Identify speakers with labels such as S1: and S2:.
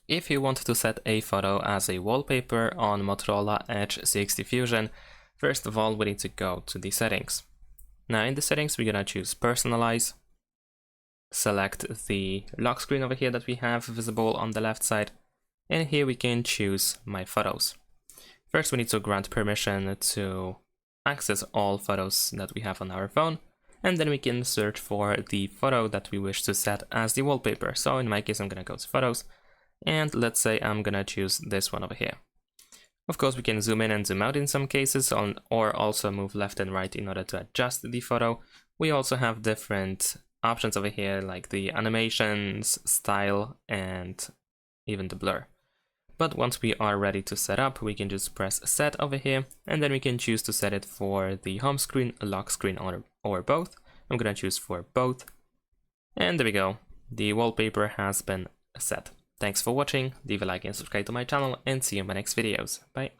S1: If you want to set a photo as a wallpaper on Motorola Edge 60 Fusion, first of all we need to go to the settings. Now in the settings we're gonna choose personalize, select the lock screen over here that we have visible on the left side, and here we can choose my photos. First we need to grant permission to access all photos that we have on our phone, and then we can search for the photo that we wish to set as the wallpaper. So in my case I'm gonna go to photos, and let's say I'm gonna choose this one over here. Of course we can zoom in and zoom out in some cases, or also move left and right in order to adjust the photo. We also have different options over here like the animations, style, and even the blur. But once we are ready to set up, we can just press set over here, and then we can choose to set it for the home screen, lock screen, or both. I'm gonna choose for both, and there we go. The wallpaper has been set. Thanks for watching, leave a like and subscribe to my channel, and see you in my next videos. Bye!